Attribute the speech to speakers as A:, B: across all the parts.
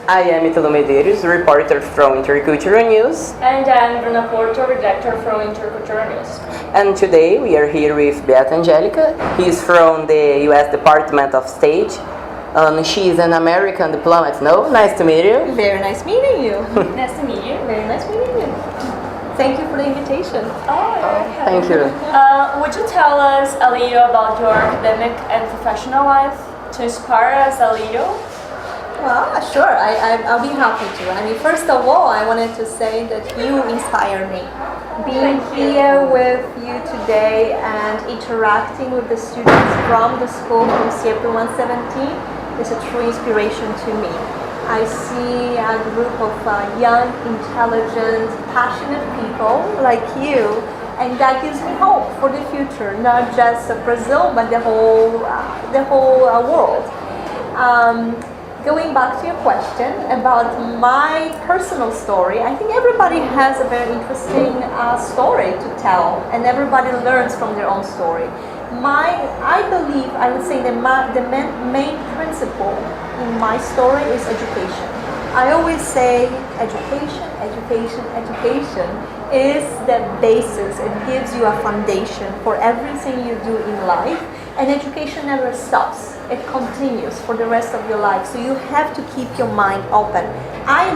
A: I am Italo Medeiros, reporter from Intercultural News.
B: And I'm Bruna Porto, redactor from Intercultural News.
A: And today we are here with Beata Angelica. He's from the U.S. Department of State. She is an American diplomat, no? Nice to meet you.
C: Very nice meeting you.
B: Nice to meet you.
C: Very nice meeting you. Thank you for the invitation.
A: Thank you.
B: Would you tell us a little about your academic and professional life to inspire us a little?
C: Well, sure, I'll be happy to. I mean, first of all, I wanted to say that you inspire me. Being here with you today and interacting with the students from the school, from CIEP 117, is a true inspiration to me. I see a group of young, intelligent, passionate people like you, and that gives me hope for the future, not just Brazil, but the whole world. Going back to your question about my personal story, I think everybody has a very interesting story to tell, and everybody learns from their own story. I would say the main principle in my story is education. I always say education is the basis. It gives you a foundation for everything you do in life, and education never stops. It continues for the rest of your life, so you have to keep your mind open. I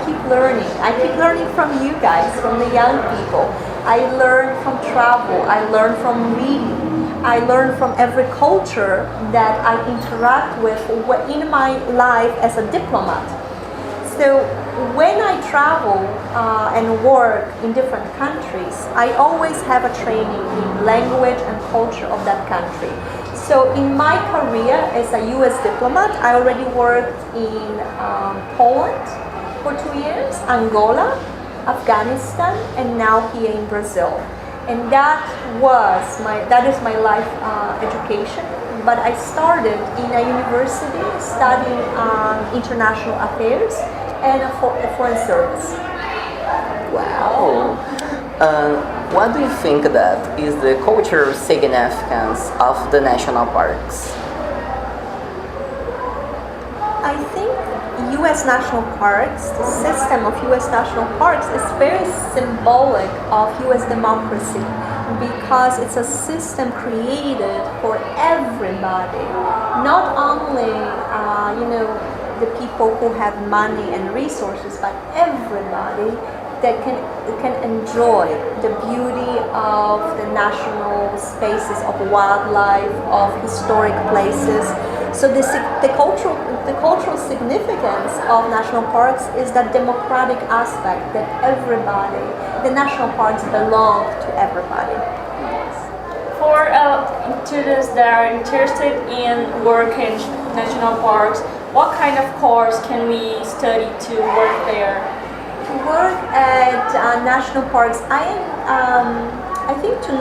C: keep learning from you guys, from the young people. I learn from travel, I learn from reading, I learn from every culture that I interact with in my life as a diplomat. So when I travel and work in different countries, I always have a training in language and culture of that country. So in my career as a US diplomat, I already worked in Poland for 2 years, Angola, Afghanistan, and now here in Brazil. And that is my life education. But I started in a university studying international affairs and foreign service.
A: Wow. What do you think that is the cultural significance of the national parks?
C: I think U.S. national parks, the system of U.S. national parks is very symbolic of U.S. democracy because it's a system created for everybody, not only the people who have money and resources, but everybody that can enjoy the beauty of the national spaces, of wildlife, of historic places. So the cultural significance of national parks is that democratic aspect that the national parks belong to everybody.
B: For students that are interested in working in national parks, what kind of course can we study to work there?
C: To work at national parks, I think to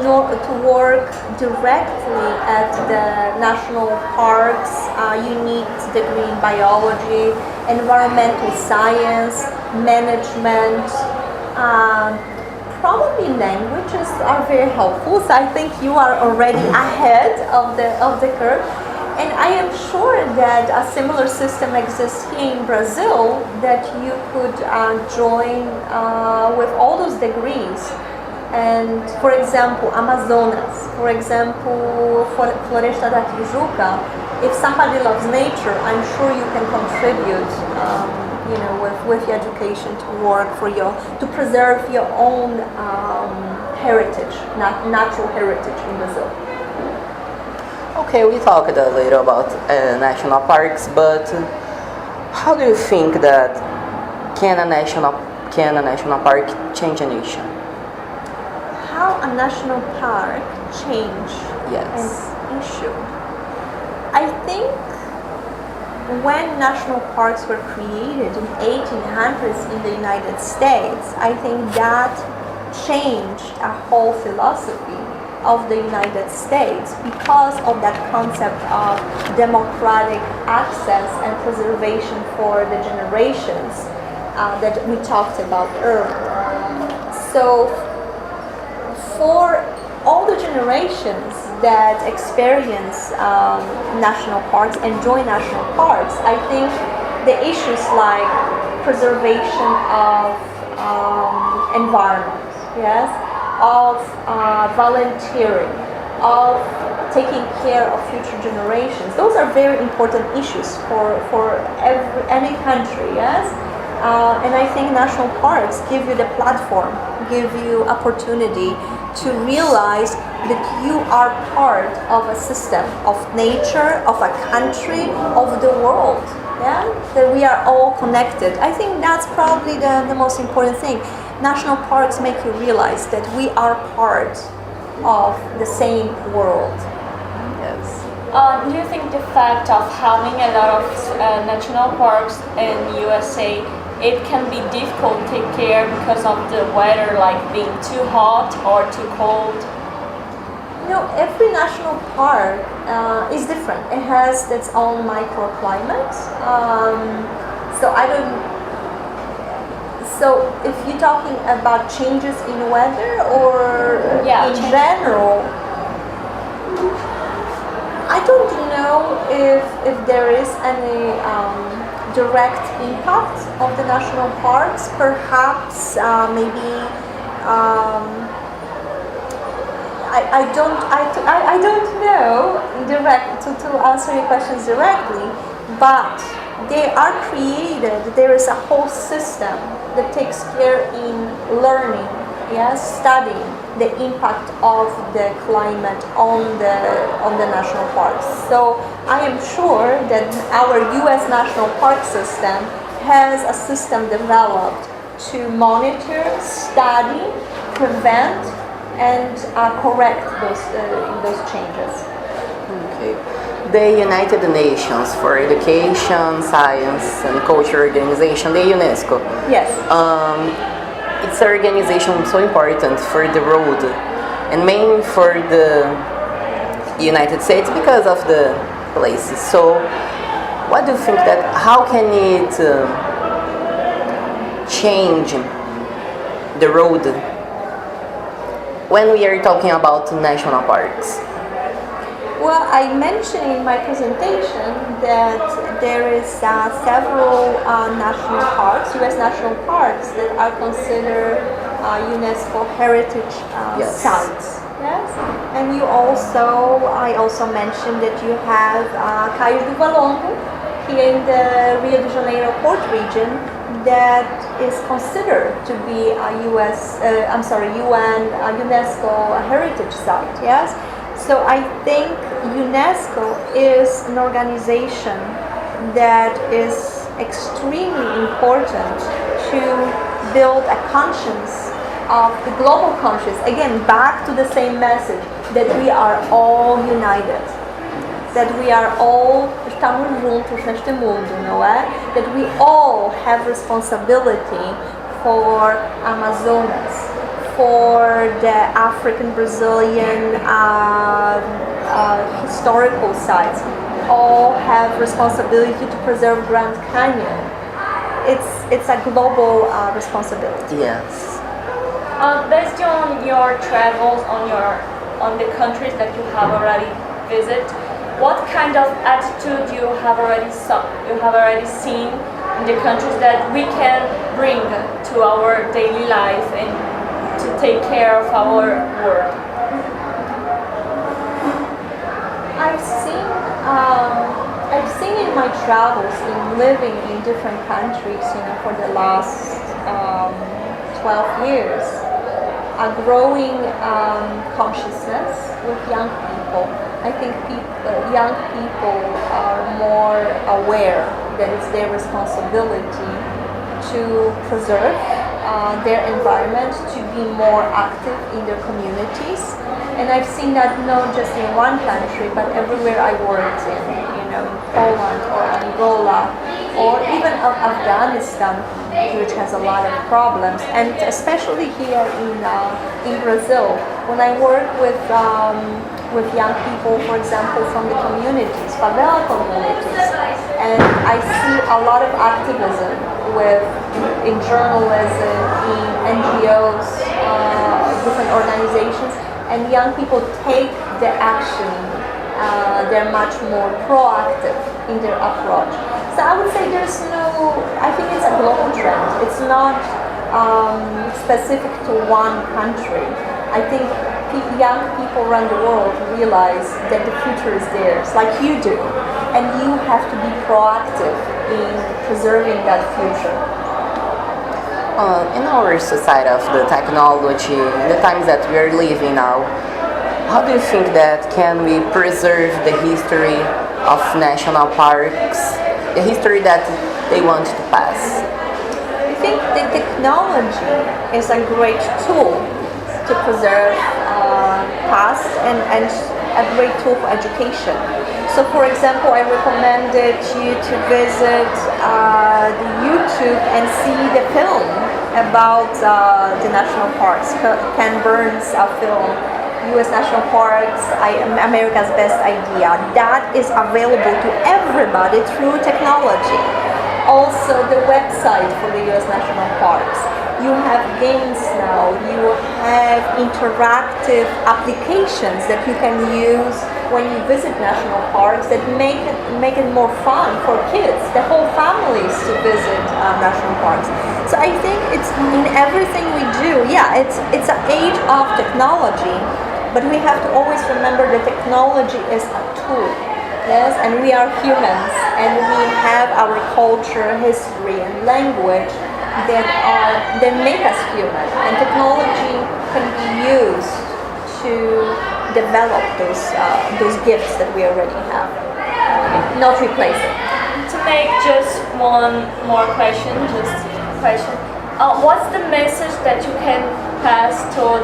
C: work directly at the national parks, you need degree in biology, environmental science, management. Probably languages are very helpful. So I think you are already ahead of the curve. And I am sure that a similar system exists here in Brazil that you could join with all those degrees. And for example, Amazonas, for example, Floresta da Tijuca, if somebody loves nature, I'm sure you can contribute with your education to work to preserve your own heritage, natural heritage in Brazil.
A: Okay, we talked a little about national parks, but how do you think that can a national park change a nation?
C: How a national park change an issue? I think when national parks were created in 1800s in the United States, I think that changed a whole philosophy of the United States because of that concept of democratic access and preservation for the generations that we talked about earlier. So for all the generations that experience national parks, enjoy national parks, I think the issues like preservation of environment, yes, of volunteering, of taking care of future generations. Those are very important issues for any country, yes. And I think national parks give you the platform, give you opportunity to realize that you are part of a system, of nature, of a country, of the world. Yeah? That we are all connected. I think that's probably the most important thing. National parks make you realize that we are part of the same world.
A: Yes.
B: Do you think the fact of having a lot of national parks in USA, it can be difficult to take care because of the weather, like being too hot or too cold?
C: You know, every national park is different. It has its own microclimate. So if you're talking about changes in weather or in general, I don't know if there is any direct impact of the national parks. Perhaps maybe I don't know to answer your questions directly, but they are created. There is a whole system that takes care in learning, yes, studying the impact of the climate on the national parks. So I am sure that our U.S. national park system has a system developed to monitor, study, prevent, and correct those changes.
A: Okay. The United Nations for Education, Science and Culture Organization, the UNESCO.
C: Yes.
A: It's an organization so important for the world and mainly for the United States because of the places. So, what do you think that how can it change the road when we are talking about national parks?
C: Well, I mentioned in my presentation that there is several national parks, U.S. national parks, that are considered UNESCO heritage sites. Yes, and I also mentioned that you have Caio do Valongo here in the Rio de Janeiro Port region that is considered to be a UN UNESCO heritage site. Yes. So I think UNESCO is an organization that is extremely important to build a conscience of the global conscience. Again, back to the same message that we are all united, that we are all estamos juntos neste mundo, não é? That we all have responsibility for Amazonas, for the African Brazilian historical sites, all have responsibility to preserve Grand Canyon. It's a global responsibility.
A: Yes.
B: Based on your travels, on the countries that you have already visited, what kind of attitude you have already seen in the countries that we can bring to our daily life and to take care of our world? I've seen in my travels, in living in different countries, for the last 12 years, a growing consciousness with young people. I think young people are more aware that it's their responsibility to preserve their environment, to be more active in their communities. And I've seen that not just in one country, but everywhere I worked in Poland or Angola, or even Afghanistan, which has a lot of problems, and especially here in Brazil. When I work with young people, for example, from the communities, favela communities, and I see a lot of activism in journalism, in NGOs, different organizations, and young people take the action
C: they're much more proactive in their approach. So I would say I think it's a global trend. It's not specific to one country. I think young people around the world realize that the future is theirs, like you do, and you have to be proactive in preserving that future.
A: In our society of the technology, in the times that we are living now, how do you think that can we preserve the history of national parks, the history that they want to pass?
C: I think the technology is a great tool to preserve past and a great tool for education. So for example, I recommended you to visit the YouTube and see the film about the national parks, Ken Burns' film, U.S. National Parks, America's Best Idea. That is available to everybody through technology. Also the website for the U.S. National Parks. You have games now, you have interactive applications that you can use when you visit national parks that make it more fun for kids, the whole families to visit national parks. So I think it's in everything we do. Yeah, it's an age of technology, but we have to always remember that technology is a tool. Yes, and we are humans, and we have our culture, history, and language that make us human, and technology can be used to develop those gifts that we already have, not replace it.
D: To make just one more question, what's the message that you can pass to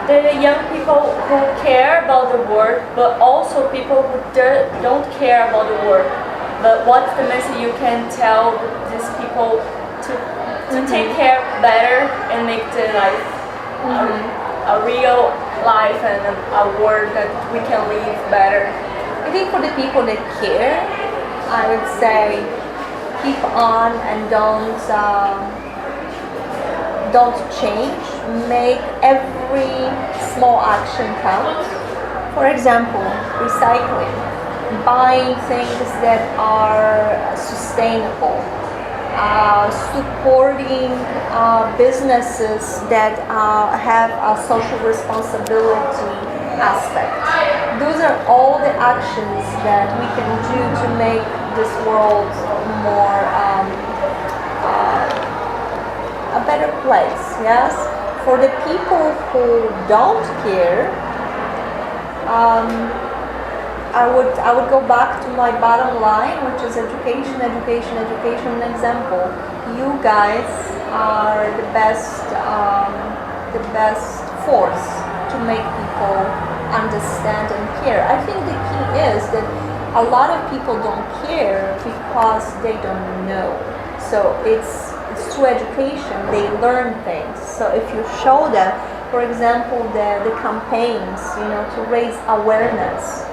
D: the young people who care about the world, but also people who don't care about the world? But what's the message you can tell these people to take care better and make the life a real life and a world that we can live better?
C: I think for the people that care, I would say keep on and don't change. Make every small action count. For example, recycling, buying things that are sustainable, supporting businesses that have a social responsibility aspect. Those are all the actions that we can do to make this world more a better place. Yes, for the people who don't care, I would go back to my bottom line, which is education. An example. You guys are the best force to make people understand and care. I think the key is that a lot of people don't care because they don't know. So it's through education they learn things. So if you show them, for example, the campaigns, to raise awareness,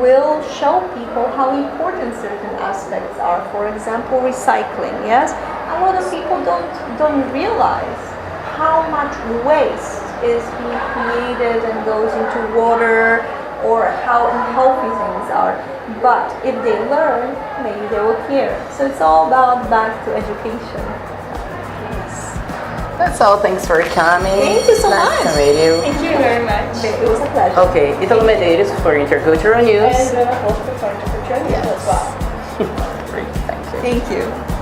C: will show people how important certain aspects are. For example, recycling. Yes, a lot of people don't realize how much waste is being created and goes into water, or how unhealthy things are. But if they learn, maybe they will care. So it's all about back to education.
A: That's all. Thanks for coming.
C: Thank you so much.
A: Nice to meet you.
D: Thank you very much.
C: It was a pleasure.
A: Okay, Italo Medeiros for Intercultural News.
D: And Bruna for Intercultural News as well.
A: Great, thank you.
C: Thank you.